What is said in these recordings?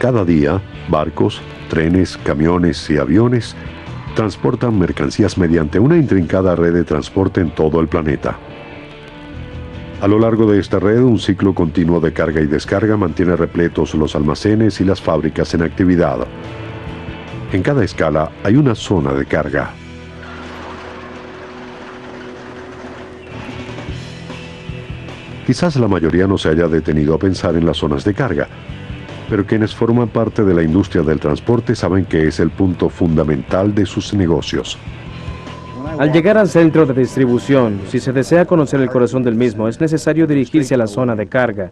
Cada día, barcos, trenes, camiones y aviones transportan mercancías mediante una intrincada red de transporte en todo el planeta. A lo largo de esta red, un ciclo continuo de carga y descarga mantiene repletos los almacenes y las fábricas en actividad. En cada escala hay una zona de carga. Quizás la mayoría no se haya detenido a pensar en las zonas de carga, pero quienes forman parte de la industria del transporte saben que es el punto fundamental de sus negocios. Al llegar al centro de distribución, si se desea conocer el corazón del mismo, es necesario dirigirse a la zona de carga.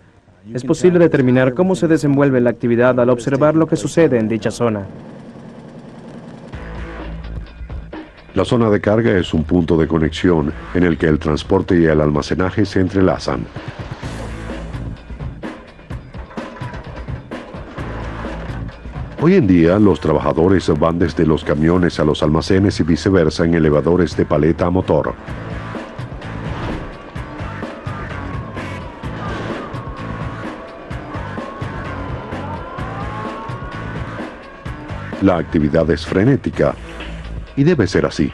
Es posible determinar cómo se desenvuelve la actividad al observar lo que sucede en dicha zona. La zona de carga es un punto de conexión en el que el transporte y el almacenaje se entrelazan. Hoy en día, los trabajadores van desde los camiones a los almacenes y viceversa en elevadores de paleta a motor. La actividad es frenética y debe ser así.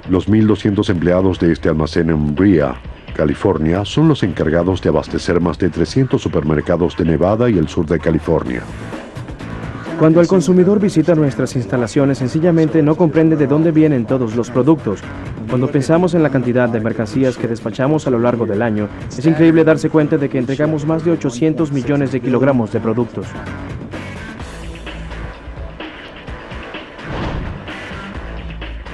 Los 1.200 empleados de este almacén en Brea, California, son los encargados de abastecer más de 300 supermercados de Nevada y el sur de California. Cuando el consumidor visita nuestras instalaciones, sencillamente no comprende de dónde vienen todos los productos. Cuando pensamos en la cantidad de mercancías que despachamos a lo largo del año, es increíble darse cuenta de que entregamos más de 800 millones de kilogramos de productos.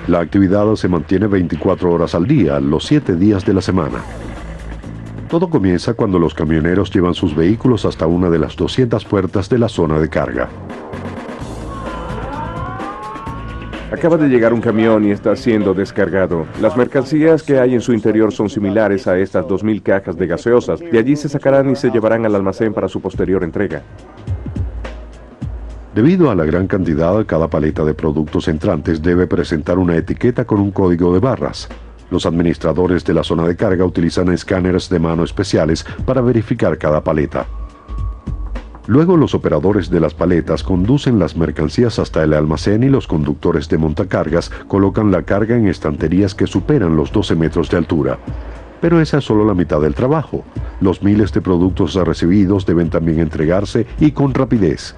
La actividad se mantiene 24 horas al día, los 7 días de la semana. Todo comienza cuando los camioneros llevan sus vehículos hasta una de las 200 puertas de la zona de carga. Acaba de llegar un camión y está siendo descargado. Las mercancías que hay en su interior son similares a estas 2.000 cajas de gaseosas. De allí se sacarán y se llevarán al almacén para su posterior entrega. Debido a la gran cantidad, cada paleta de productos entrantes debe presentar una etiqueta con un código de barras. Los administradores de la zona de carga utilizan escáneres de mano especiales para verificar cada paleta. Luego los operadores de las paletas conducen las mercancías hasta el almacén y los conductores de montacargas colocan la carga en estanterías que superan los 12 metros de altura. Pero esa es solo la mitad del trabajo. Los miles de productos recibidos deben también entregarse y con rapidez.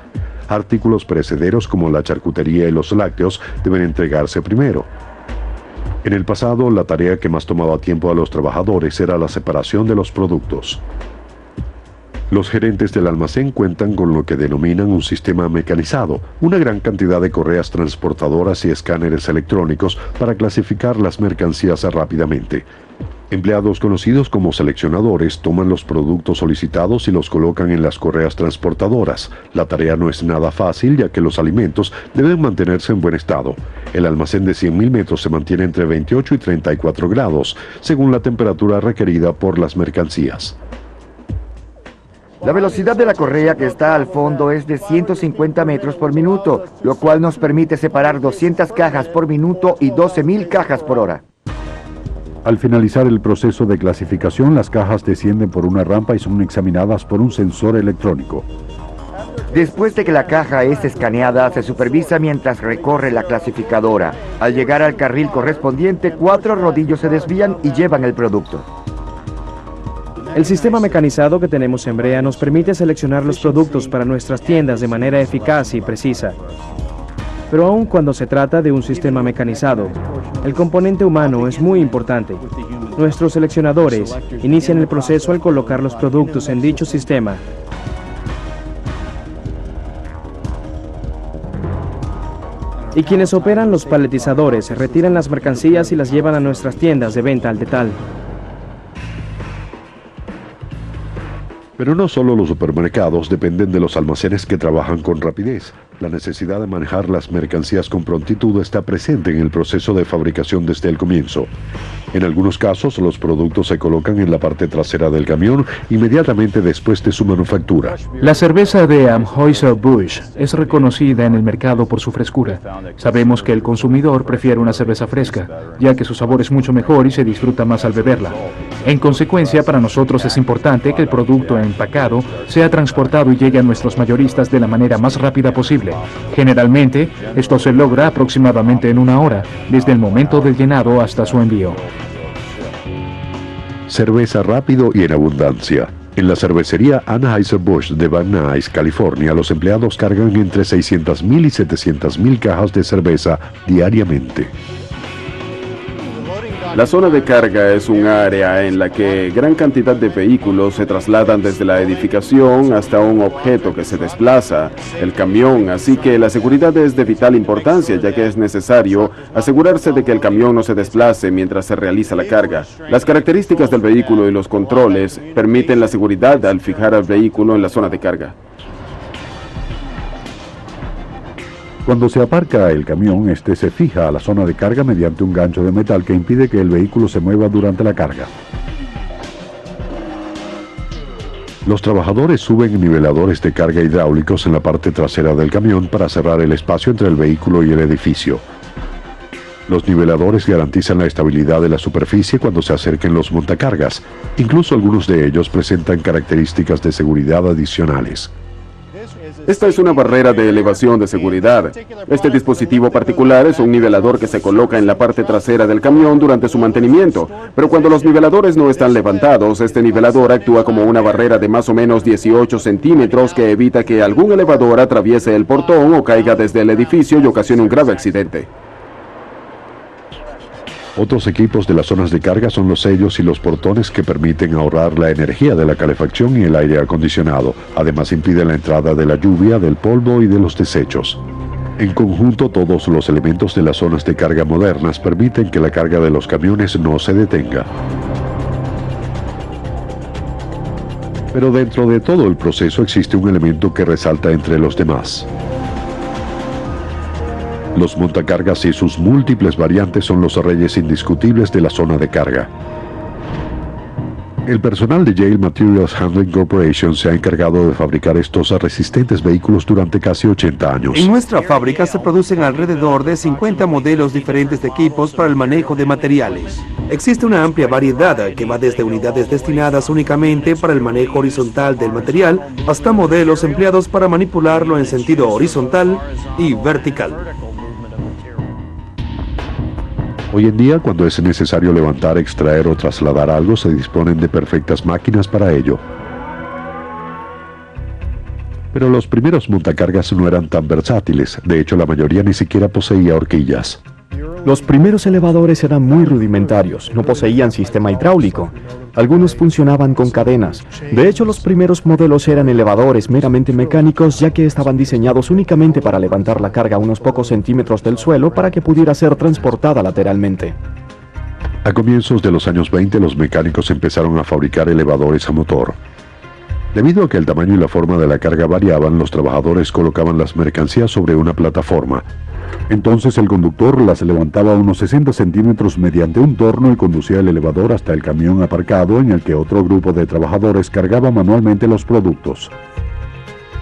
Artículos perecederos como la charcutería y los lácteos deben entregarse primero. En el pasado, la tarea que más tomaba tiempo a los trabajadores era la separación de los productos. Los gerentes del almacén cuentan con lo que denominan un sistema mecanizado, una gran cantidad de correas transportadoras y escáneres electrónicos para clasificar las mercancías rápidamente. Empleados conocidos como seleccionadores toman los productos solicitados y los colocan en las correas transportadoras. La tarea no es nada fácil, ya que los alimentos deben mantenerse en buen estado. El almacén de 100.000 metros se mantiene entre 28 y 34 grados, según la temperatura requerida por las mercancías. La velocidad de la correa que está al fondo es de 150 metros por minuto, lo cual nos permite separar 200 cajas por minuto y 12.000 cajas por hora. Al finalizar el proceso de clasificación, las cajas descienden por una rampa y son examinadas por un sensor electrónico. Después de que la caja es escaneada, se supervisa mientras recorre la clasificadora. Al llegar al carril correspondiente, 4 rodillos se desvían y llevan el producto. El sistema mecanizado que tenemos en Brea nos permite seleccionar los productos para nuestras tiendas de manera eficaz y precisa. Pero aun cuando se trata de un sistema mecanizado, el componente humano es muy importante. Nuestros seleccionadores inician el proceso al colocar los productos en dicho sistema. Y quienes operan los paletizadores retiran las mercancías y las llevan a nuestras tiendas de venta al detalle. Pero no solo los supermercados dependen de los almacenes que trabajan con rapidez. La necesidad de manejar las mercancías con prontitud está presente en el proceso de fabricación desde el comienzo. En algunos casos, los productos se colocan en la parte trasera del camión inmediatamente después de su manufactura. La cerveza de Anheuser-Busch es reconocida en el mercado por su frescura. Sabemos que el consumidor prefiere una cerveza fresca, ya que su sabor es mucho mejor y se disfruta más al beberla. En consecuencia, para nosotros es importante que el producto empacado sea transportado y llegue a nuestros mayoristas de la manera más rápida posible. Generalmente, esto se logra aproximadamente en 1 hora, desde el momento del llenado hasta su envío. Cerveza rápido y en abundancia. En la cervecería Anheuser-Busch de Van Nuys, California, los empleados cargan entre 600,000 y 700,000 cajas de cerveza diariamente. La zona de carga es un área en la que gran cantidad de vehículos se trasladan desde la edificación hasta un objeto que se desplaza, el camión, así que la seguridad es de vital importancia, ya que es necesario asegurarse de que el camión no se desplace mientras se realiza la carga. Las características del vehículo y los controles permiten la seguridad al fijar al vehículo en la zona de carga. Cuando se aparca el camión, este se fija a la zona de carga mediante un gancho de metal que impide que el vehículo se mueva durante la carga. Los trabajadores suben niveladores de carga hidráulicos en la parte trasera del camión para cerrar el espacio entre el vehículo y el edificio. Los niveladores garantizan la estabilidad de la superficie cuando se acerquen los montacargas. Incluso algunos de ellos presentan características de seguridad adicionales. Esta es una barrera de elevación de seguridad. Este dispositivo particular es un nivelador que se coloca en la parte trasera del camión durante su mantenimiento, pero cuando los niveladores no están levantados, este nivelador actúa como una barrera de más o menos 18 centímetros que evita que algún elevador atraviese el portón o caiga desde el edificio y ocasione un grave accidente. Otros equipos de las zonas de carga son los sellos y los portones que permiten ahorrar la energía de la calefacción y el aire acondicionado. Además, impiden la entrada de la lluvia, del polvo y de los desechos. En conjunto, todos los elementos de las zonas de carga modernas permiten que la carga de los camiones no se detenga. Pero dentro de todo el proceso existe un elemento que resalta entre los demás. Los montacargas y sus múltiples variantes son los reyes indiscutibles de la zona de carga. El personal de Yale Materials Handling Corporation se ha encargado de fabricar estos resistentes vehículos durante casi 80 años. En nuestra fábrica se producen alrededor de 50 modelos diferentes de equipos para el manejo de materiales. Existe una amplia variedad que va desde unidades destinadas únicamente para el manejo horizontal del material hasta modelos empleados para manipularlo en sentido horizontal y vertical. Hoy en día, cuando es necesario levantar, extraer o trasladar algo, se disponen de perfectas máquinas para ello. Pero los primeros montacargas no eran tan versátiles. De hecho, la mayoría ni siquiera poseía horquillas. Los primeros elevadores eran muy rudimentarios, no poseían sistema hidráulico. Algunos funcionaban con cadenas. De hecho, los primeros modelos eran elevadores meramente mecánicos, ya que estaban diseñados únicamente para levantar la carga a unos pocos centímetros del suelo para que pudiera ser transportada lateralmente. A comienzos de los años 20, los mecánicos empezaron a fabricar elevadores a motor. Debido a que el tamaño y la forma de la carga variaban, los trabajadores colocaban las mercancías sobre una plataforma. Entonces el conductor las levantaba a unos 60 centímetros mediante un torno y conducía el elevador hasta el camión aparcado en el que otro grupo de trabajadores cargaba manualmente los productos.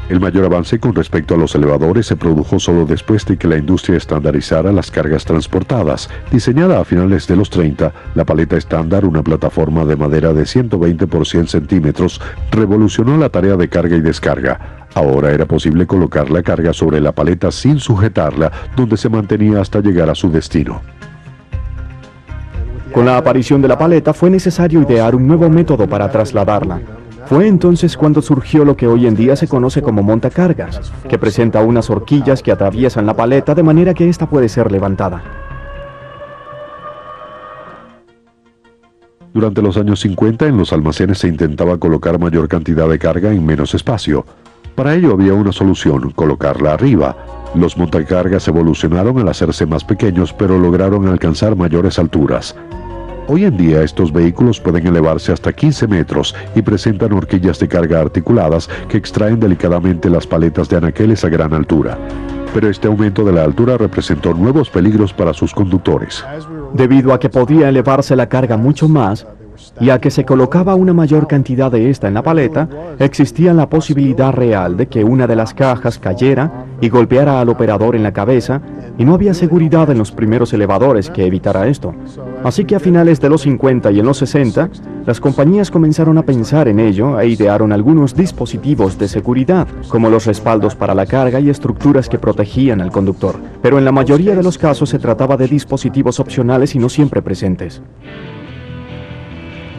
El mayor avance con respecto a los elevadores se produjo solo después de que la industria estandarizara las cargas transportadas. Diseñada a finales de los 30, la paleta estándar, una plataforma de madera de 120 por 100 centímetros, revolucionó la tarea de carga y descarga. Ahora era posible colocar la carga sobre la paleta sin sujetarla, donde se mantenía hasta llegar a su destino. Con la aparición de la paleta fue necesario idear un nuevo método para trasladarla. Fue entonces cuando surgió lo que hoy en día se conoce como montacargas, que presenta unas horquillas que atraviesan la paleta de manera que ésta puede ser levantada. Durante los años 50, en los almacenes se intentaba colocar mayor cantidad de carga en menos espacio. Para ello había una solución: colocarla arriba. Los montacargas evolucionaron al hacerse más pequeños, pero lograron alcanzar mayores alturas. Hoy en día estos vehículos pueden elevarse hasta 15 metros y presentan horquillas de carga articuladas que extraen delicadamente las paletas de anaqueles a gran altura. Pero este aumento de la altura representó nuevos peligros para sus conductores. debido a que podía elevarse la carga mucho más, y a que se colocaba una mayor cantidad de esta en la paleta, existía la posibilidad real de que una de las cajas cayera y golpeara al operador en la cabeza, y no había seguridad en los primeros elevadores que evitara esto. Así que a finales de los 50 y en los 60, las compañías comenzaron a pensar en ello e idearon algunos dispositivos de seguridad, como los respaldos para la carga y estructuras que protegían al conductor. Pero en la mayoría de los casos se trataba de dispositivos opcionales y no siempre presentes.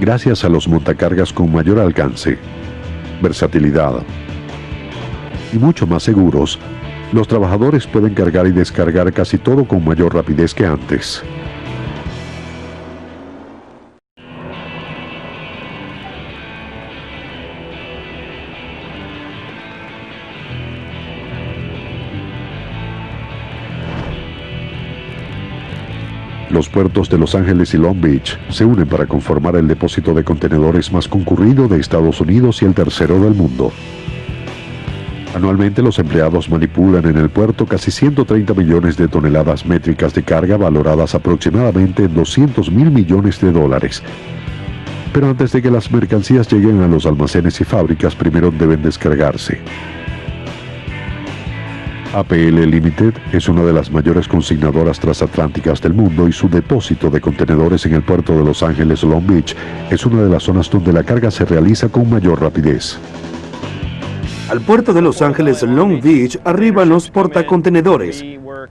Gracias a los montacargas con mayor alcance, versatilidad y mucho más seguros, los trabajadores pueden cargar y descargar casi todo con mayor rapidez que antes. Los puertos de Los Ángeles y Long Beach se unen para conformar el depósito de contenedores más concurrido de Estados Unidos y el tercero del mundo. Anualmente los empleados manipulan en el puerto casi 130 millones de toneladas métricas de carga valoradas aproximadamente en 200.000 millones de dólares. Pero antes de que las mercancías lleguen a los almacenes y fábricas, primero deben descargarse. APL Limited es una de las mayores consignadoras transatlánticas del mundo y su depósito de contenedores en el puerto de Los Ángeles Long Beach es una de las zonas donde la carga se realiza con mayor rapidez. Al puerto de Los Ángeles Long Beach arriban los portacontenedores.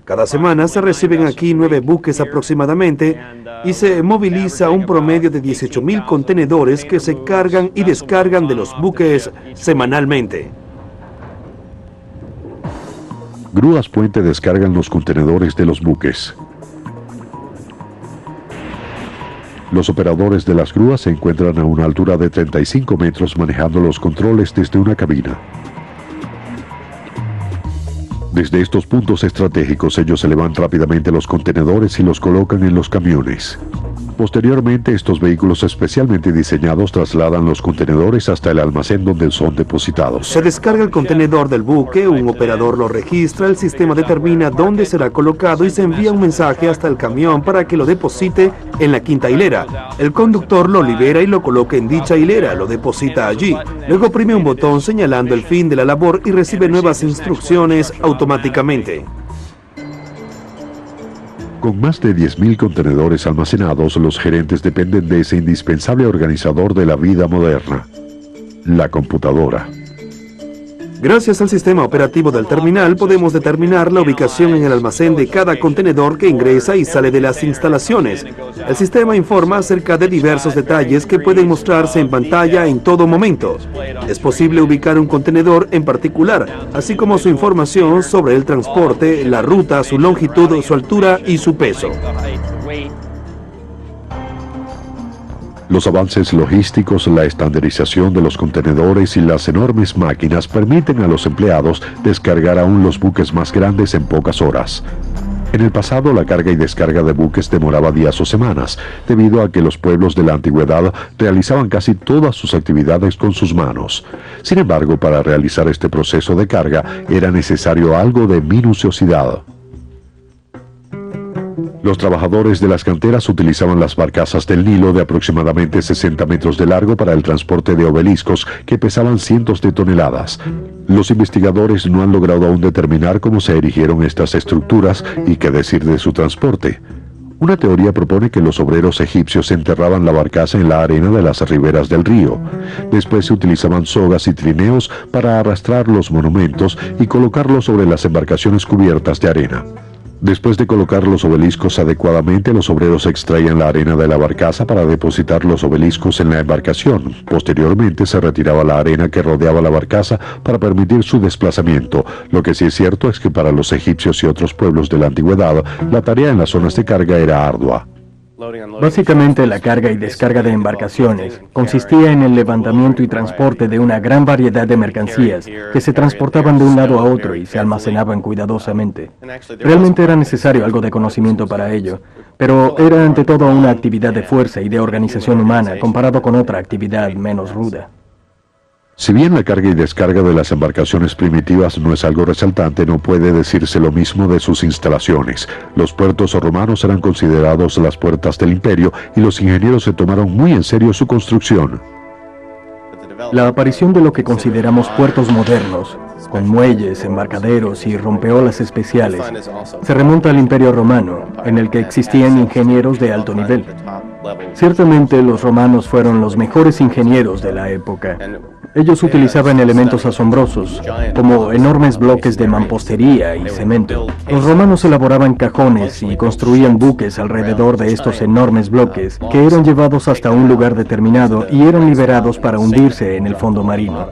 Cada semana se reciben aquí 9 buques aproximadamente y se moviliza un promedio de 18.000 contenedores que se cargan y descargan de los buques semanalmente. Grúas puente descargan los contenedores de los buques. Los operadores de las grúas se encuentran a una altura de 35 metros manejando los controles desde una cabina. Desde estos puntos estratégicos ellos elevan rápidamente los contenedores y los colocan en los camiones. Posteriormente, estos vehículos especialmente diseñados trasladan los contenedores hasta el almacén donde son depositados. Se descarga el contenedor del buque, un operador lo registra, el sistema determina dónde será colocado y se envía un mensaje hasta el camión para que lo deposite en la quinta hilera. El conductor lo libera y lo coloca en dicha hilera, lo deposita allí. Luego oprime un botón señalando el fin de la labor y recibe nuevas instrucciones automáticamente. Con más de 10.000 contenedores almacenados, los gerentes dependen de ese indispensable organizador de la vida moderna, la computadora. Gracias al sistema operativo del terminal podemos determinar la ubicación en el almacén de cada contenedor que ingresa y sale de las instalaciones. El sistema informa acerca de diversos detalles que pueden mostrarse en pantalla en todo momento. Es posible ubicar un contenedor en particular, así como su información sobre el transporte, la ruta, su longitud, su altura y su peso. Los avances logísticos, la estandarización de los contenedores y las enormes máquinas permiten a los empleados descargar aún los buques más grandes en pocas horas. En el pasado, la carga y descarga de buques demoraba días o semanas, debido a que los pueblos de la antigüedad realizaban casi todas sus actividades con sus manos. Sin embargo, para realizar este proceso de carga era necesario algo de minuciosidad. Los trabajadores de las canteras utilizaban las barcazas del Nilo de aproximadamente 60 metros de largo para el transporte de obeliscos que pesaban cientos de toneladas. Los investigadores no han logrado aún determinar cómo se erigieron estas estructuras y qué decir de su transporte. Una teoría propone que los obreros egipcios enterraban la barcaza en la arena de las riberas del río. Después se utilizaban sogas y trineos para arrastrar los monumentos y colocarlos sobre las embarcaciones cubiertas de arena. Después de colocar los obeliscos adecuadamente, los obreros extraían la arena de la barcaza para depositar los obeliscos en la embarcación. Posteriormente se retiraba la arena que rodeaba la barcaza para permitir su desplazamiento. Lo que sí es cierto es que para los egipcios y otros pueblos de la antigüedad, la tarea en las zonas de carga era ardua. Básicamente, la carga y descarga de embarcaciones consistía en el levantamiento y transporte de una gran variedad de mercancías que se transportaban de un lado a otro y se almacenaban cuidadosamente. Realmente era necesario algo de conocimiento para ello, pero era ante todo una actividad de fuerza y de organización humana comparado con otra actividad menos ruda. Si bien la carga y descarga de las embarcaciones primitivas no es algo resaltante, no puede decirse lo mismo de sus instalaciones. Los puertos romanos eran considerados las puertas del imperio y los ingenieros se tomaron muy en serio su construcción. La aparición de lo que consideramos puertos modernos, con muelles, embarcaderos y rompeolas especiales, se remonta al Imperio Romano, en el que existían ingenieros de alto nivel. Ciertamente los romanos fueron los mejores ingenieros de la época. Ellos utilizaban elementos asombrosos, como enormes bloques de mampostería y cemento. Los romanos elaboraban cajones y construían buques alrededor de estos enormes bloques, que eran llevados hasta un lugar determinado y eran liberados para hundirse en el fondo marino.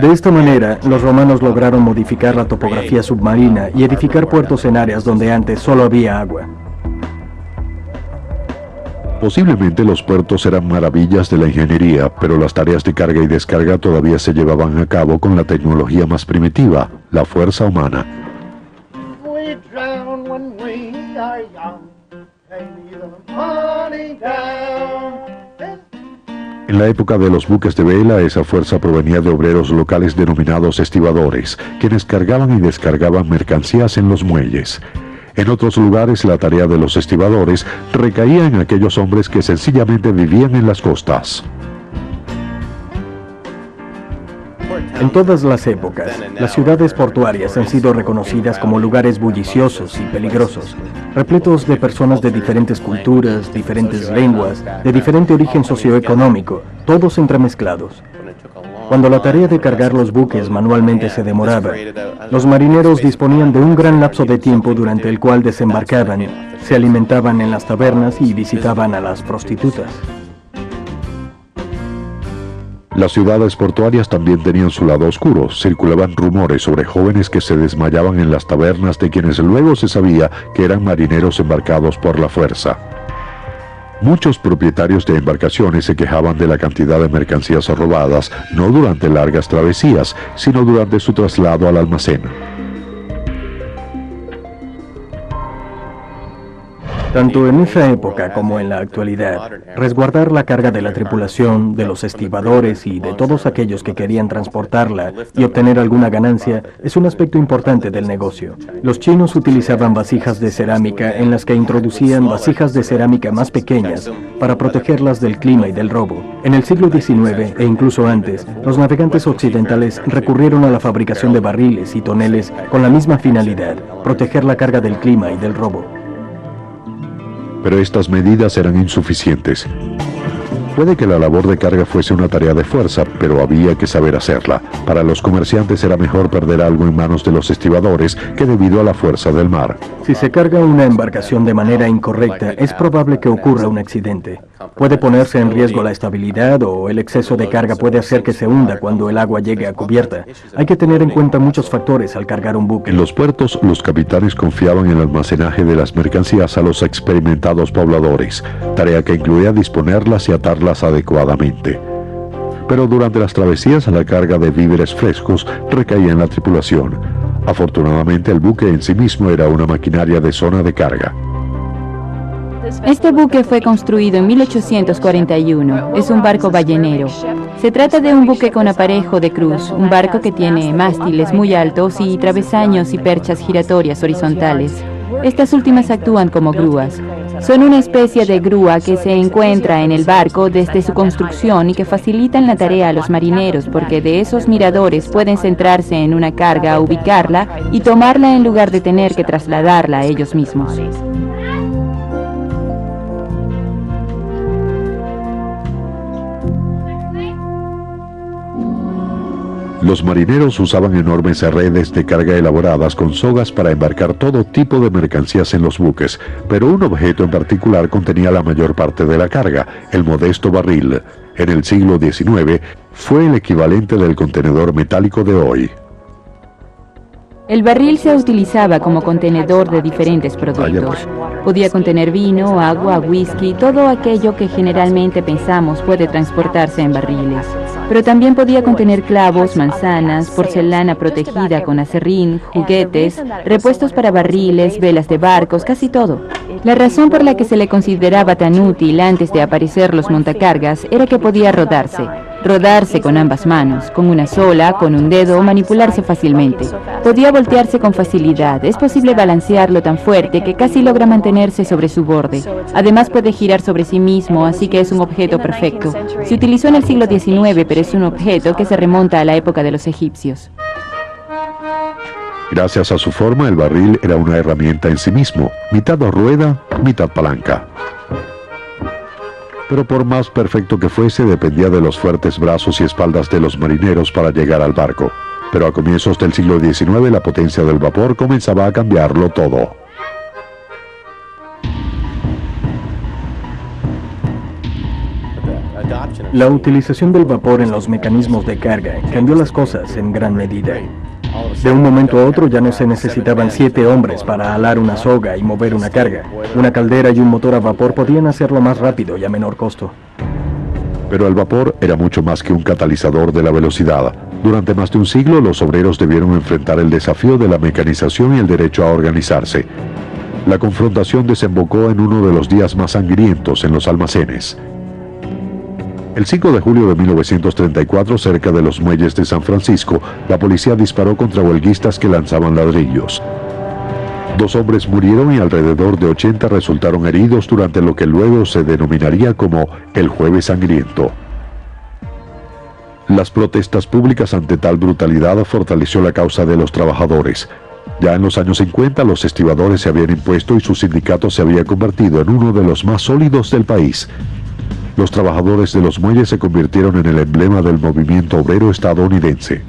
De esta manera, los romanos lograron modificar la topografía submarina y edificar puertos en áreas donde antes solo había agua. Posiblemente los puertos eran maravillas de la ingeniería, pero las tareas de carga y descarga todavía se llevaban a cabo con la tecnología más primitiva, la fuerza humana. En la época de los buques de vela, esa fuerza provenía de obreros locales denominados estibadores, quienes cargaban y descargaban mercancías en los muelles. En otros lugares, la tarea de los estibadores recaía en aquellos hombres que sencillamente vivían en las costas. En todas las épocas, las ciudades portuarias han sido reconocidas como lugares bulliciosos y peligrosos, repletos de personas de diferentes culturas, diferentes lenguas, de diferente origen socioeconómico, todos entremezclados. Cuando la tarea de cargar los buques manualmente se demoraba, los marineros disponían de un gran lapso de tiempo durante el cual desembarcaban, se alimentaban en las tabernas y visitaban a las prostitutas. Las ciudades portuarias también tenían su lado oscuro. Circulaban rumores sobre jóvenes que se desmayaban en las tabernas, de quienes luego se sabía que eran marineros embarcados por la fuerza. Muchos propietarios de embarcaciones se quejaban de la cantidad de mercancías robadas, no durante largas travesías, sino durante su traslado al almacén. Tanto en esa época como en la actualidad, resguardar la carga de la tripulación, de los estibadores y de todos aquellos que querían transportarla y obtener alguna ganancia es un aspecto importante del negocio. Los chinos utilizaban vasijas de cerámica en las que introducían vasijas de cerámica más pequeñas para protegerlas del clima y del robo. En el siglo XIX e incluso antes, los navegantes occidentales recurrieron a la fabricación de barriles y toneles con la misma finalidad, proteger la carga del clima y del robo. Pero estas medidas eran insuficientes. Puede que la labor de carga fuese una tarea de fuerza, pero había que saber hacerla. Para los comerciantes era mejor perder algo en manos de los estibadores que debido a la fuerza del mar. Si se carga una embarcación de manera incorrecta, es probable que ocurra un accidente. Puede ponerse en riesgo la estabilidad o el exceso de carga puede hacer que se hunda cuando el agua llegue a cubierta. Hay que tener en cuenta muchos factores al cargar un buque. En los puertos, los capitanes confiaban en el almacenaje de las mercancías a los experimentados pobladores, tarea que incluía disponerlas y atarlas adecuadamente. Pero durante las travesías, la carga de víveres frescos recaía en la tripulación. Afortunadamente, el buque en sí mismo era una maquinaria de zona de carga. Este buque fue construido en 1841. Es un barco ballenero. Se trata de un buque con aparejo de cruz, un barco que tiene mástiles muy altos y travesaños y perchas giratorias horizontales. Estas últimas actúan como grúas. Son una especie de grúa que se encuentra en el barco desde su construcción y que facilitan la tarea a los marineros porque de esos miradores pueden centrarse en una carga, ubicarla y tomarla en lugar de tener que trasladarla a ellos mismos. Los marineros usaban enormes redes de carga elaboradas con sogas para embarcar todo tipo de mercancías en los buques, pero un objeto en particular contenía la mayor parte de la carga, el modesto barril. En el siglo XIX fue el equivalente del contenedor metálico de hoy. El barril se utilizaba como contenedor de diferentes productos. Podía contener vino, agua, whisky, todo aquello que generalmente pensamos puede transportarse en barriles. Pero también podía contener clavos, manzanas, porcelana protegida con acerrín, juguetes, repuestos para barriles, velas de barcos, casi todo. La razón por la que se le consideraba tan útil antes de aparecer los montacargas era que podía rodarse. rodarse con ambas manos, con una sola, con un dedo o manipularse fácilmente. Podía voltearse con facilidad, es posible balancearlo tan fuerte que casi logra mantenerse sobre su borde. Además puede girar sobre sí mismo, así que es un objeto perfecto. Se utilizó en el siglo XIX, pero es un objeto que se remonta a la época de los egipcios. Gracias a su forma, el barril era una herramienta en sí mismo, mitad rueda, mitad palanca. Pero por más perfecto que fuese, dependía de los fuertes brazos y espaldas de los marineros para llegar al barco. Pero a comienzos del siglo XIX, la potencia del vapor comenzaba a cambiarlo todo. La utilización del vapor en los mecanismos de carga cambió las cosas en gran medida. De un momento a otro ya no se necesitaban 7 hombres para alar una soga y mover una carga. Una caldera y un motor a vapor podían hacerlo más rápido y a menor costo. Pero el vapor era mucho más que un catalizador de la velocidad. Durante más de un siglo, los obreros debieron enfrentar el desafío de la mecanización y el derecho a organizarse. La confrontación desembocó en uno de los días más sangrientos en los almacenes. El 5 de julio de 1934, cerca de los muelles de San Francisco, la policía disparó contra huelguistas que lanzaban ladrillos. 2 hombres murieron y alrededor de 80 resultaron heridos durante lo que luego se denominaría como el Jueves Sangriento. Las protestas públicas ante tal brutalidad fortaleció la causa de los trabajadores. Ya en los años 50 los estibadores se habían impuesto y su sindicato se había convertido en uno de los más sólidos del país. Los trabajadores de los muelles se convirtieron en el emblema del movimiento obrero estadounidense.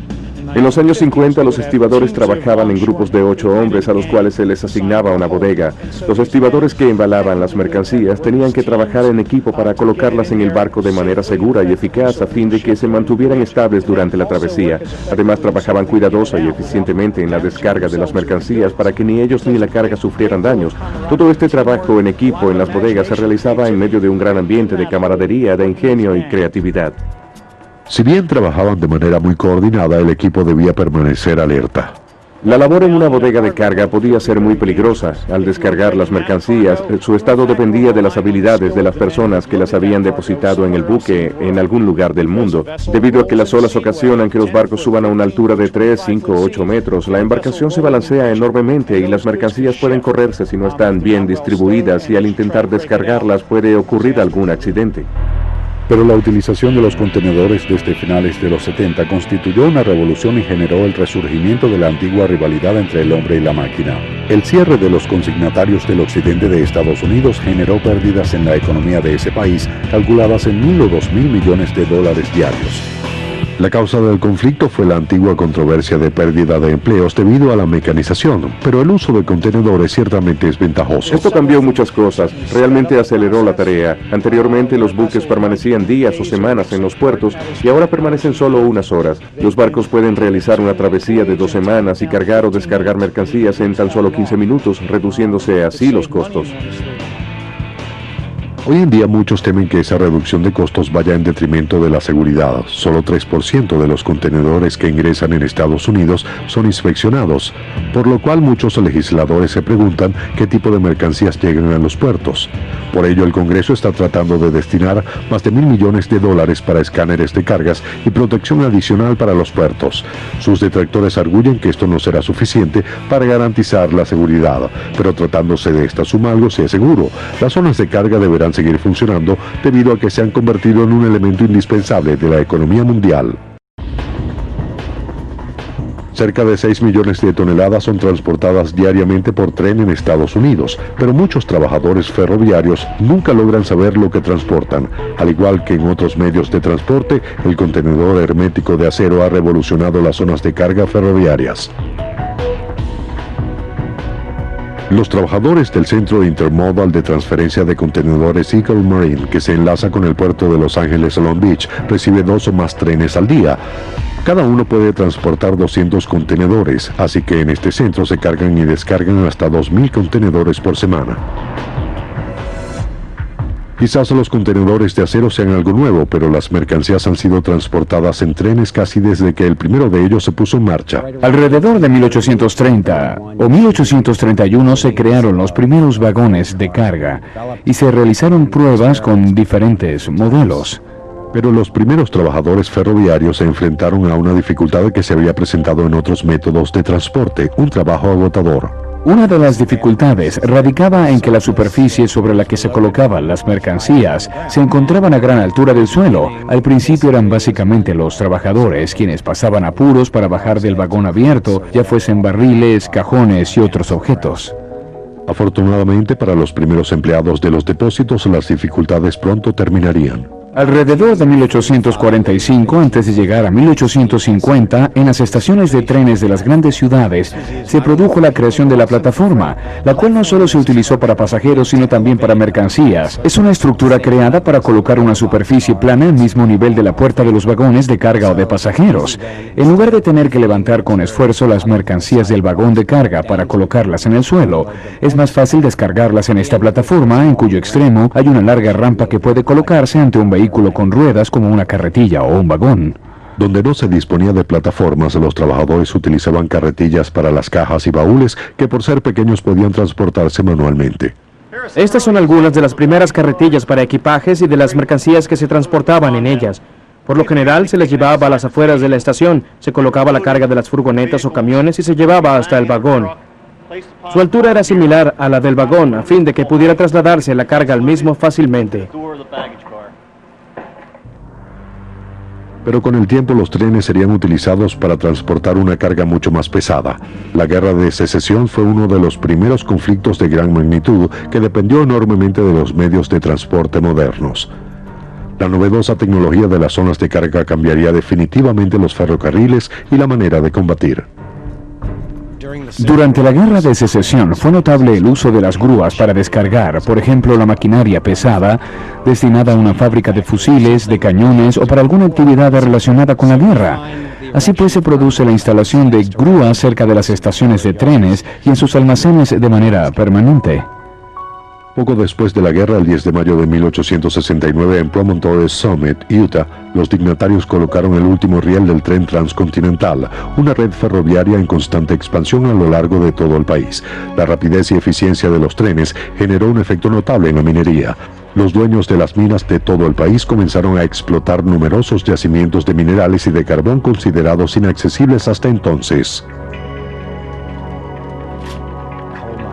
En los años 50 los estibadores trabajaban en grupos de 8 hombres a los cuales se les asignaba una bodega. Los estibadores que embalaban las mercancías tenían que trabajar en equipo para colocarlas en el barco de manera segura y eficaz a fin de que se mantuvieran estables durante la travesía. Además trabajaban cuidadosa y eficientemente en la descarga de las mercancías para que ni ellos ni la carga sufrieran daños. Todo este trabajo en equipo en las bodegas se realizaba en medio de un gran ambiente de camaradería, de ingenio y creatividad. Si bien trabajaban de manera muy coordinada, el equipo debía permanecer alerta. La labor en una bodega de carga podía ser muy peligrosa. Al descargar las mercancías, su estado dependía de las habilidades de las personas que las habían depositado en el buque en algún lugar del mundo. Debido a que las olas ocasionan que los barcos suban a una altura de 3, 5 o 8 metros, la embarcación se balancea enormemente y las mercancías pueden correrse si no están bien distribuidas y al intentar descargarlas puede ocurrir algún accidente. Pero la utilización de los contenedores desde finales de los 70 constituyó una revolución y generó el resurgimiento de la antigua rivalidad entre el hombre y la máquina. El cierre de los consignatarios del occidente de Estados Unidos generó pérdidas en la economía de ese país, calculadas en 1.000 o 2.000 millones de dólares diarios. La causa del conflicto fue la antigua controversia de pérdida de empleos debido a la mecanización, pero el uso de contenedores ciertamente es ventajoso. Esto cambió muchas cosas, realmente aceleró la tarea. Anteriormente los buques permanecían días o semanas en los puertos y ahora permanecen solo unas horas. Los barcos pueden realizar una travesía de 2 semanas y cargar o descargar mercancías en tan solo 15 minutos, reduciéndose así los costos. Hoy en día muchos temen que esa reducción de costos vaya en detrimento de la seguridad. Solo 3% de los contenedores que ingresan en Estados Unidos son inspeccionados, por lo cual muchos legisladores se preguntan qué tipo de mercancías llegan a los puertos. Por ello, el Congreso está tratando de destinar más de $1.000 millones para escáneres de cargas y protección adicional para los puertos. Sus detractores arguyen que esto no será suficiente para garantizar la seguridad, pero tratándose de esta suma algo se es seguro. Las zonas de carga deberán seguir funcionando debido a que se han convertido en un elemento indispensable de la economía mundial. Cerca de 6 millones de toneladas son transportadas diariamente por tren en Estados Unidos, pero muchos trabajadores ferroviarios nunca logran saber lo que transportan. Al igual que en otros medios de transporte, el contenedor hermético de acero ha revolucionado las zonas de carga ferroviarias. Los trabajadores del Centro Intermodal de Transferencia de Contenedores Eagle Marine, que se enlaza con el puerto de Los Ángeles Long Beach, recibe 2 o más trenes al día. Cada uno puede transportar 200 contenedores, así que en este centro se cargan y descargan hasta 2.000 contenedores por semana. Quizás los contenedores de acero sean algo nuevo, pero las mercancías han sido transportadas en trenes casi desde que el primero de ellos se puso en marcha. Alrededor de 1830 o 1831 se crearon los primeros vagones de carga y se realizaron pruebas con diferentes modelos. Pero los primeros trabajadores ferroviarios se enfrentaron a una dificultad que se había presentado en otros métodos de transporte, un trabajo agotador. Una de las dificultades radicaba en que la superficie sobre la que se colocaban las mercancías se encontraban a gran altura del suelo. Al principio eran básicamente los trabajadores quienes pasaban apuros para bajar del vagón abierto, ya fuesen barriles, cajones y otros objetos. Afortunadamente para los primeros empleados de los depósitos, las dificultades pronto terminarían. Alrededor de 1845, antes de llegar a 1850, en las estaciones de trenes de las grandes ciudades, se produjo la creación de la plataforma, la cual no solo se utilizó para pasajeros, sino también para mercancías. Es una estructura creada para colocar una superficie plana al mismo nivel de la puerta de los vagones de carga o de pasajeros. En lugar de tener que levantar con esfuerzo las mercancías del vagón de carga para colocarlas en el suelo, es más fácil descargarlas en esta plataforma, en cuyo extremo hay una larga rampa que puede colocarse ante un vehículo con ruedas como una carretilla o un vagón. Donde no se disponía de plataformas, los trabajadores utilizaban carretillas para las cajas y baúles que por ser pequeños podían transportarse manualmente. Estas son algunas de las primeras carretillas para equipajes y de las mercancías que se transportaban en ellas. Por lo general se les llevaba a las afueras de la estación, se colocaba la carga de las furgonetas o camiones y se llevaba hasta el vagón. Su altura era similar a la del vagón, a fin de que pudiera trasladarse la carga al mismo fácilmente. Pero con el tiempo los trenes serían utilizados para transportar una carga mucho más pesada. La Guerra de Secesión fue uno de los primeros conflictos de gran magnitud que dependió enormemente de los medios de transporte modernos. La novedosa tecnología de las zonas de carga cambiaría definitivamente los ferrocarriles y la manera de combatir. Durante la Guerra de Secesión fue notable el uso de las grúas para descargar, por ejemplo, la maquinaria pesada destinada a una fábrica de fusiles, de cañones o para alguna actividad relacionada con la guerra. Así pues se produce la instalación de grúas cerca de las estaciones de trenes y en sus almacenes de manera permanente. Poco después de la guerra, el 10 de mayo de 1869, en Promontory Summit, Utah, los dignatarios colocaron el último riel del tren transcontinental, una red ferroviaria en constante expansión a lo largo de todo el país. La rapidez y eficiencia de los trenes generó un efecto notable en la minería. Los dueños de las minas de todo el país comenzaron a explotar numerosos yacimientos de minerales y de carbón considerados inaccesibles hasta entonces.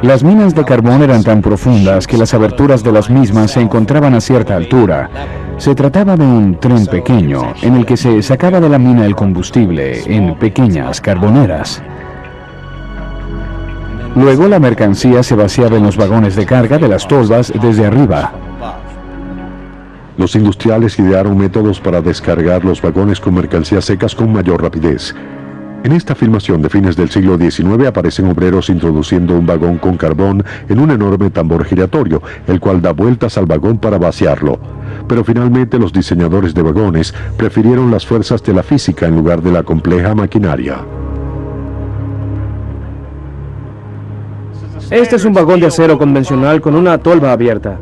Las minas de carbón eran tan profundas que las aberturas de las mismas se encontraban a cierta altura. Se trataba de un tren pequeño en el que se sacaba de la mina el combustible en pequeñas carboneras. Luego la mercancía se vaciaba en los vagones de carga de las tolvas desde arriba. Los industriales idearon métodos para descargar los vagones con mercancías secas con mayor rapidez. En esta filmación de fines del siglo XIX aparecen obreros introduciendo un vagón con carbón en un enorme tambor giratorio, el cual da vueltas al vagón para vaciarlo. Pero finalmente los diseñadores de vagones prefirieron las fuerzas de la física en lugar de la compleja maquinaria. Este es un vagón de acero convencional con una tolva abierta.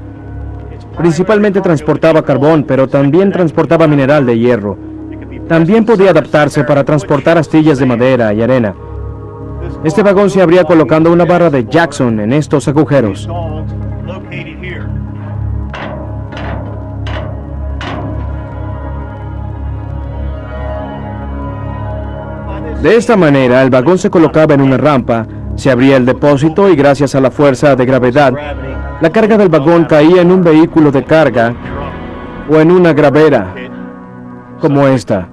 Principalmente transportaba carbón, pero también transportaba mineral de hierro. También podía adaptarse para transportar astillas de madera y arena. Este vagón se abría colocando una barra de Jackson en estos agujeros. De esta manera, el vagón se colocaba en una rampa, se abría el depósito y gracias a la fuerza de gravedad, la carga del vagón caía en un vehículo de carga o en una gravera, como esta.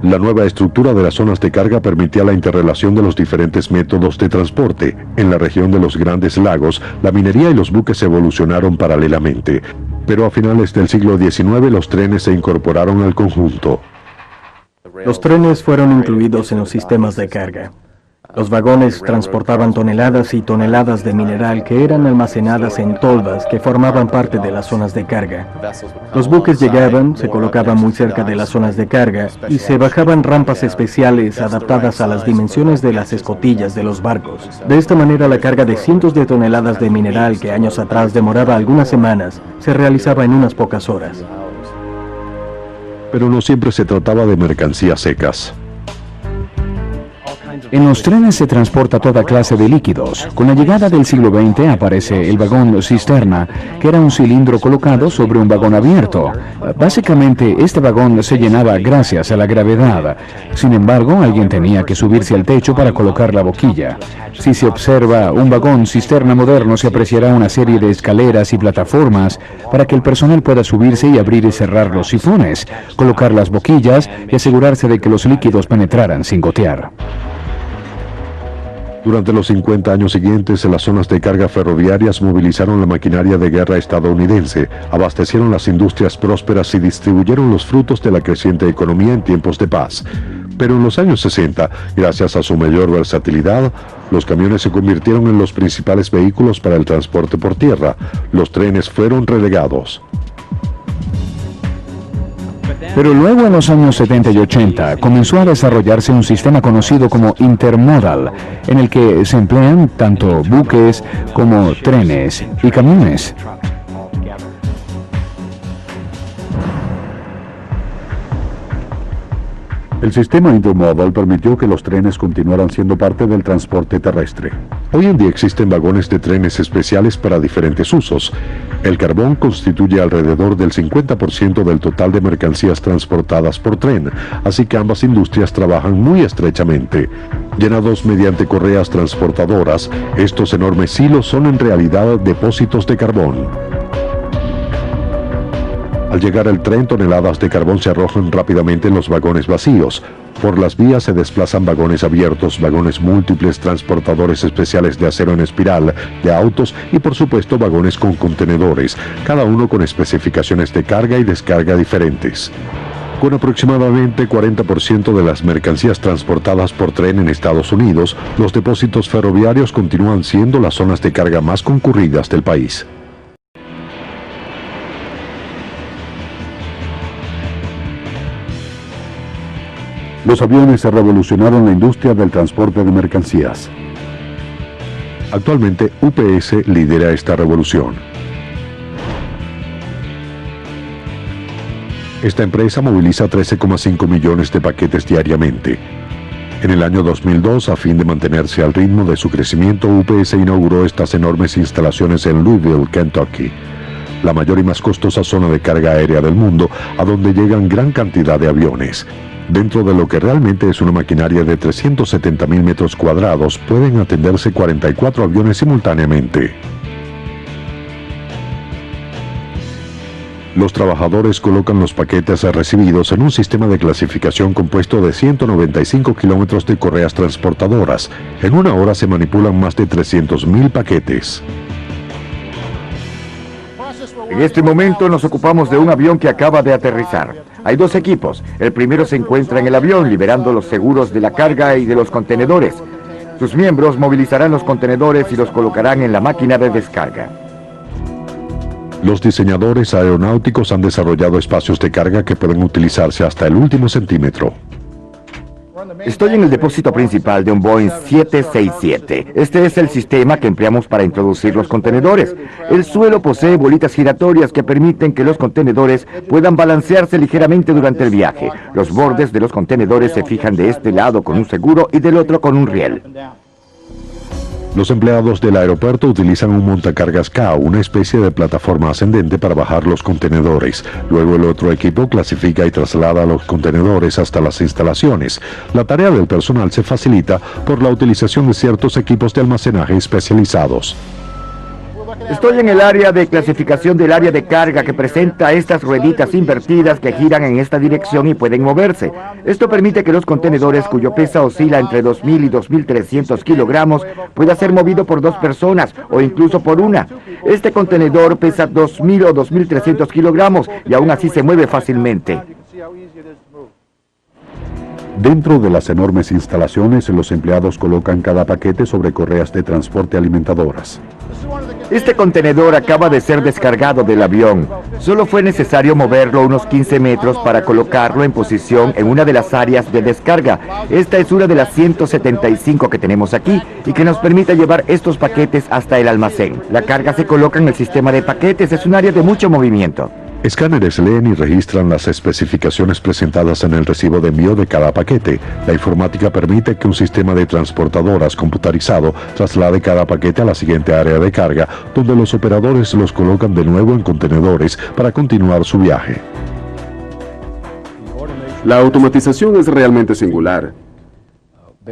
La nueva estructura de las zonas de carga permitía la interrelación de los diferentes métodos de transporte. En la región de los Grandes Lagos, la minería y los buques evolucionaron paralelamente. Pero a finales del siglo XIX los trenes se incorporaron al conjunto. Los trenes fueron incluidos en los sistemas de carga. Los vagones transportaban toneladas y toneladas de mineral que eran almacenadas en tolvas que formaban parte de las zonas de carga. Los buques llegaban, se colocaban muy cerca de las zonas de carga y se bajaban rampas especiales adaptadas a las dimensiones de las escotillas de los barcos. De esta manera la carga de cientos de toneladas de mineral que años atrás demoraba algunas semanas se realizaba en unas pocas horas. Pero no siempre se trataba de mercancías secas. En los trenes se transporta toda clase de líquidos. Con la llegada del siglo XX aparece el vagón cisterna, que era un cilindro colocado sobre un vagón abierto. Básicamente, este vagón se llenaba gracias a la gravedad. Sin embargo, alguien tenía que subirse al techo para colocar la boquilla. Si se observa un vagón cisterna moderno, se apreciará una serie de escaleras y plataformas para que el personal pueda subirse y abrir y cerrar los sifones, colocar las boquillas y asegurarse de que los líquidos penetraran sin gotear. Durante los 50 años siguientes, las zonas de carga ferroviarias movilizaron la maquinaria de guerra estadounidense, abastecieron las industrias prósperas y distribuyeron los frutos de la creciente economía en tiempos de paz. Pero en los años 60, gracias a su mayor versatilidad, los camiones se convirtieron en los principales vehículos para el transporte por tierra. Los trenes fueron relegados. Pero luego en los años 70 y 80 comenzó a desarrollarse un sistema conocido como intermodal, en el que se emplean tanto buques como trenes y camiones. El sistema intermodal permitió que los trenes continuaran siendo parte del transporte terrestre. Hoy en día existen vagones de trenes especiales para diferentes usos. El carbón constituye alrededor del 50% del total de mercancías transportadas por tren, así que ambas industrias trabajan muy estrechamente. Llenados mediante correas transportadoras, estos enormes silos son en realidad depósitos de carbón. Al llegar el tren, toneladas de carbón se arrojan rápidamente en los vagones vacíos. Por las vías se desplazan vagones abiertos, vagones múltiples, transportadores especiales de acero en espiral, de autos y por supuesto vagones con contenedores, cada uno con especificaciones de carga y descarga diferentes. Con aproximadamente 40% de las mercancías transportadas por tren en Estados Unidos, los depósitos ferroviarios continúan siendo las zonas de carga más concurridas del país. Los aviones revolucionaron la industria del transporte de mercancías. Actualmente, UPS lidera esta revolución. Esta empresa moviliza 13,5 millones de paquetes diariamente. En el año 2002, a fin de mantenerse al ritmo de su crecimiento, UPS inauguró estas enormes instalaciones en Louisville, Kentucky, la mayor y más costosa zona de carga aérea del mundo, a donde llegan gran cantidad de aviones. Dentro de lo que realmente es una maquinaria de 370.000 metros cuadrados, pueden atenderse 44 aviones simultáneamente. Los trabajadores colocan los paquetes recibidos en un sistema de clasificación compuesto de 195 kilómetros de correas transportadoras. En una hora se manipulan más de 300.000 paquetes. En este momento nos ocupamos de un avión que acaba de aterrizar. Hay dos equipos. El primero se encuentra en el avión, liberando los seguros de la carga y de los contenedores. Sus miembros movilizarán los contenedores y los colocarán en la máquina de descarga. Los diseñadores aeronáuticos han desarrollado espacios de carga que pueden utilizarse hasta el último centímetro. Estoy en el depósito principal de un Boeing 767. Este es el sistema que empleamos para introducir los contenedores. El suelo posee bolitas giratorias que permiten que los contenedores puedan balancearse ligeramente durante el viaje. Los bordes de los contenedores se fijan de este lado con un seguro y del otro con un riel. Los empleados del aeropuerto utilizan un montacargas K, una especie de plataforma ascendente para bajar los contenedores. Luego el otro equipo clasifica y traslada los contenedores hasta las instalaciones. La tarea del personal se facilita por la utilización de ciertos equipos de almacenaje especializados. Estoy en el área de clasificación del área de carga que presenta estas rueditas invertidas que giran en esta dirección y pueden moverse. Esto permite que los contenedores cuyo peso oscila entre 2.000 y 2.300 kilogramos pueda ser movido por dos personas o incluso por una. Este contenedor pesa 2.000 o 2.300 kilogramos y aún así se mueve fácilmente. Dentro de las enormes instalaciones, los empleados colocan cada paquete sobre correas de transporte alimentadoras. Este contenedor acaba de ser descargado del avión. Solo fue necesario moverlo unos 15 metros para colocarlo en posición en una de las áreas de descarga. Esta es una de las 175 que tenemos aquí y que nos permite llevar estos paquetes hasta el almacén. La carga se coloca en el sistema de paquetes, es un área de mucho movimiento. Escáneres leen y registran las especificaciones presentadas en el recibo de envío de cada paquete. La informática permite que un sistema de transportadoras computarizado traslade cada paquete a la siguiente área de carga, donde los operadores los colocan de nuevo en contenedores para continuar su viaje. La automatización es realmente singular.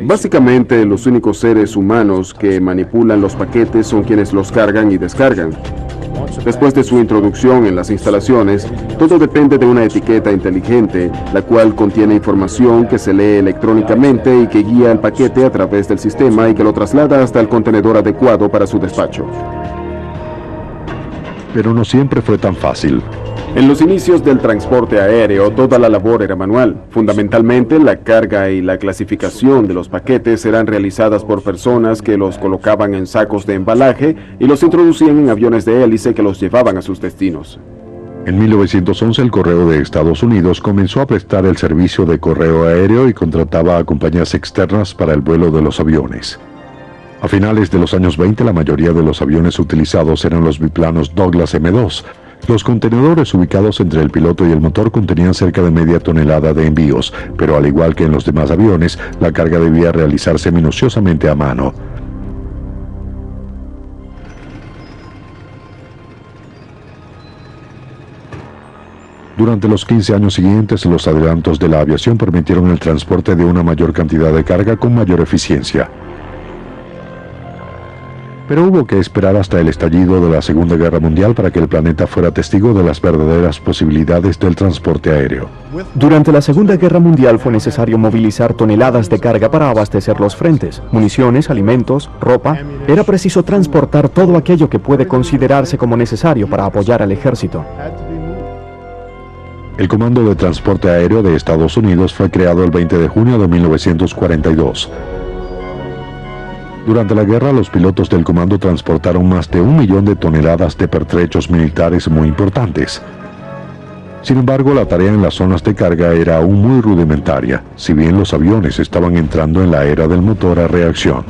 Básicamente, los únicos seres humanos que manipulan los paquetes son quienes los cargan y descargan. Después de su introducción en las instalaciones, todo depende de una etiqueta inteligente, la cual contiene información que se lee electrónicamente y que guía el paquete a través del sistema y que lo traslada hasta el contenedor adecuado para su despacho. Pero no siempre fue tan fácil. En los inicios del transporte aéreo, toda la labor era manual. Fundamentalmente, la carga y la clasificación de los paquetes eran realizadas por personas que los colocaban en sacos de embalaje y los introducían en aviones de hélice que los llevaban a sus destinos. En 1911 el Correo de Estados Unidos comenzó a prestar el servicio de correo aéreo y contrataba a compañías externas para el vuelo de los aviones. A finales de los años 20 la mayoría de los aviones utilizados eran los biplanos Douglas M2. Los contenedores ubicados entre el piloto y el motor contenían cerca de media tonelada de envíos, pero al igual que en los demás aviones, la carga debía realizarse minuciosamente a mano. Durante los 15 años siguientes, los adelantos de la aviación permitieron el transporte de una mayor cantidad de carga con mayor eficiencia. Pero hubo que esperar hasta el estallido de la Segunda Guerra Mundial para que el planeta fuera testigo de las verdaderas posibilidades del transporte aéreo. Durante la Segunda Guerra Mundial fue necesario movilizar toneladas de carga para abastecer los frentes, municiones, alimentos, ropa. Era preciso transportar todo aquello que puede considerarse como necesario para apoyar al ejército. El Comando de Transporte Aéreo de Estados Unidos fue creado el 20 de junio de 1942. Durante la guerra, los pilotos del comando transportaron más de 1 millón de toneladas de pertrechos militares muy importantes. Sin embargo, la tarea en las zonas de carga era aún muy rudimentaria, si bien los aviones estaban entrando en la era del motor a reacción.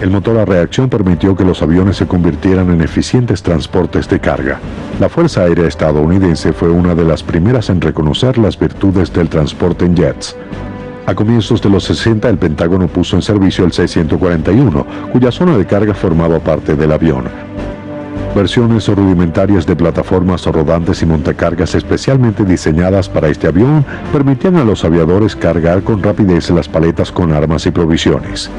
El motor a reacción permitió que los aviones se convirtieran en eficientes transportes de carga. La Fuerza Aérea estadounidense fue una de las primeras en reconocer las virtudes del transporte en jets. A comienzos de los 60, el Pentágono puso en servicio el C-141, cuya zona de carga formaba parte del avión. Versiones rudimentarias de plataformas rodantes y montacargas especialmente diseñadas para este avión permitían a los aviadores cargar con rapidez las paletas con armas y provisiones.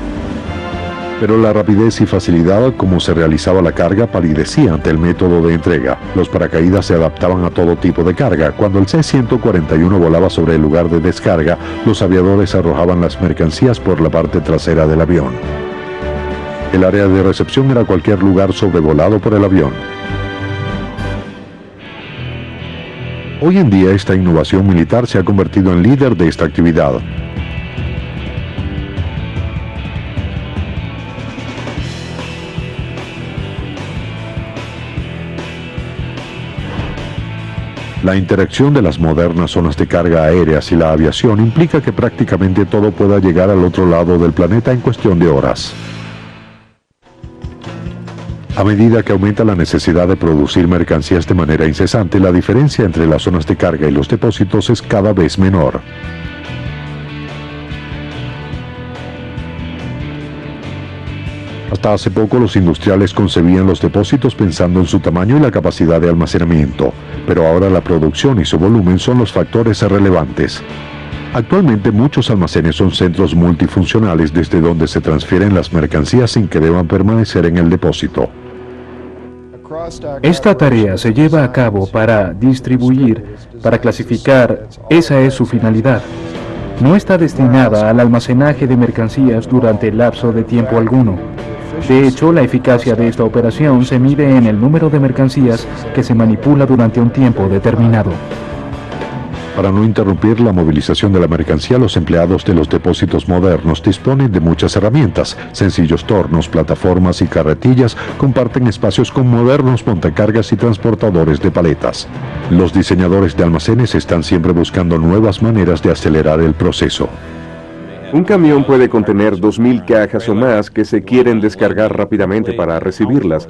Pero la rapidez y facilidad como se realizaba la carga palidecía ante el método de entrega. Los paracaídas se adaptaban a todo tipo de carga. Cuando el C-141 volaba sobre el lugar de descarga, los aviadores arrojaban las mercancías por la parte trasera del avión. El área de recepción era cualquier lugar sobrevolado por el avión. Hoy en día esta innovación militar se ha convertido en líder de esta actividad. La interacción de las modernas zonas de carga aéreas y la aviación implica que prácticamente todo pueda llegar al otro lado del planeta en cuestión de horas. A medida que aumenta la necesidad de producir mercancías de manera incesante, la diferencia entre las zonas de carga y los depósitos es cada vez menor. Hasta hace poco los industriales concebían los depósitos pensando en su tamaño y la capacidad de almacenamiento, pero ahora la producción y su volumen son los factores relevantes. Actualmente muchos almacenes son centros multifuncionales desde donde se transfieren las mercancías sin que deban permanecer en el depósito. Esta tarea se lleva a cabo para distribuir, para clasificar, esa es su finalidad. No está destinada al almacenaje de mercancías durante el lapso de tiempo alguno. De hecho, la eficacia de esta operación se mide en el número de mercancías que se manipula durante un tiempo determinado. Para no interrumpir la movilización de la mercancía, los empleados de los depósitos modernos disponen de muchas herramientas. Sencillos tornos, plataformas y carretillas comparten espacios con modernos montacargas y transportadores de paletas. Los diseñadores de almacenes están siempre buscando nuevas maneras de acelerar el proceso. Un camión puede contener 2.000 cajas o más que se quieren descargar rápidamente para recibirlas.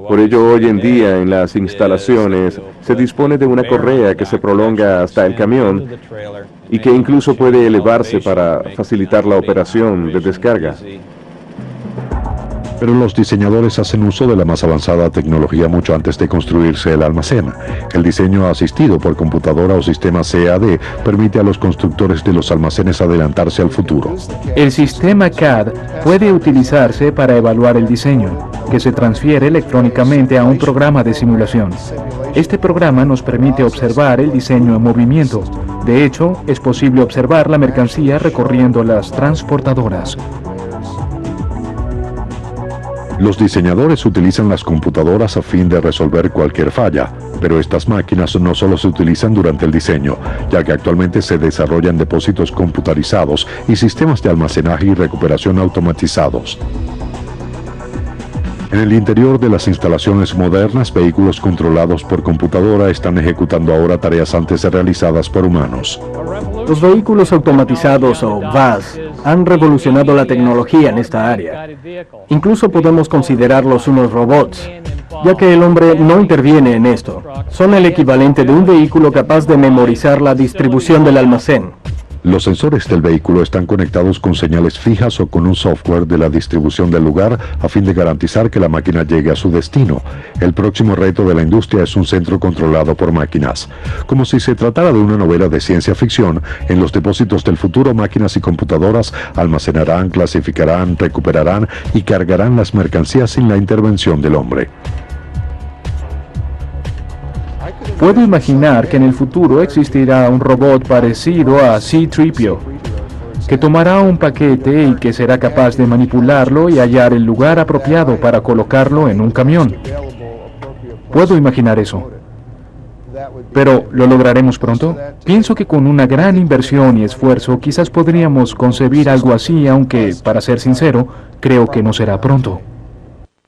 Por ello, hoy en día en las instalaciones se dispone de una correa que se prolonga hasta el camión y que incluso puede elevarse para facilitar la operación de descarga. Pero los diseñadores hacen uso de la más avanzada tecnología mucho antes de construirse el almacén. El diseño asistido por computadora o sistema CAD permite a los constructores de los almacenes adelantarse al futuro. El sistema CAD puede utilizarse para evaluar el diseño, que se transfiere electrónicamente a un programa de simulación. Este programa nos permite observar el diseño en movimiento. De hecho, es posible observar la mercancía recorriendo las transportadoras. Los diseñadores utilizan las computadoras a fin de resolver cualquier falla, pero estas máquinas no solo se utilizan durante el diseño, ya que actualmente se desarrollan depósitos computarizados y sistemas de almacenaje y recuperación automatizados. En el interior de las instalaciones modernas, vehículos controlados por computadora están ejecutando ahora tareas antes realizadas por humanos. Los vehículos automatizados o VAS han revolucionado la tecnología en esta área. Incluso podemos considerarlos unos robots, ya que el hombre no interviene en esto. Son el equivalente de un vehículo capaz de memorizar la distribución del almacén. Los sensores del vehículo están conectados con señales fijas o con un software de la distribución del lugar a fin de garantizar que la máquina llegue a su destino. El próximo reto de la industria es un centro controlado por máquinas. Como si se tratara de una novela de ciencia ficción, en los depósitos del futuro máquinas y computadoras almacenarán, clasificarán, recuperarán y cargarán las mercancías sin la intervención del hombre. Puedo imaginar que en el futuro existirá un robot parecido a C-3PO, que tomará un paquete y que será capaz de manipularlo y hallar el lugar apropiado para colocarlo en un camión. Puedo imaginar eso. Pero, ¿lo lograremos pronto? Pienso que con una gran inversión y esfuerzo quizás podríamos concebir algo así, aunque, para ser sincero, creo que no será pronto.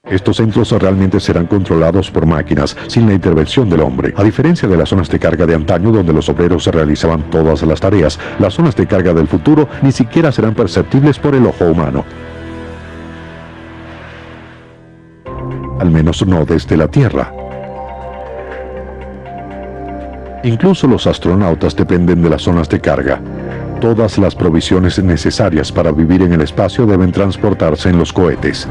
Estos centros realmente serán controlados por máquinas, sin la intervención del hombre. A diferencia de las zonas de carga de antaño, donde los obreros se realizaban todas las tareas, las zonas de carga del futuro ni siquiera serán perceptibles por el ojo humano. Al menos no desde la Tierra. Incluso los astronautas dependen de las zonas de carga. Todas las provisiones necesarias para vivir en el espacio deben transportarse en los cohetes.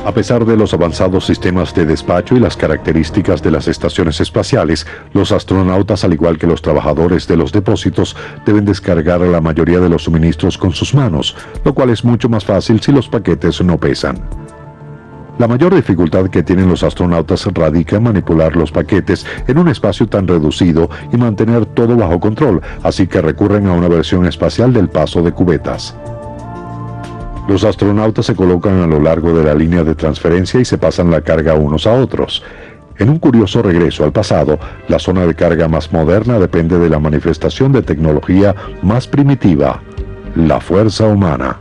A pesar de los avanzados sistemas de despacho y las características de las estaciones espaciales, los astronautas, al igual que los trabajadores de los depósitos, deben descargar la mayoría de los suministros con sus manos, lo cual es mucho más fácil si los paquetes no pesan. La mayor dificultad que tienen los astronautas radica en manipular los paquetes en un espacio tan reducido y mantener todo bajo control, así que recurren a una versión espacial del paso de cubetas. Los astronautas se colocan a lo largo de la línea de transferencia y se pasan la carga unos a otros. En un curioso regreso al pasado, la zona de carga más moderna depende de la manifestación de tecnología más primitiva, la fuerza humana.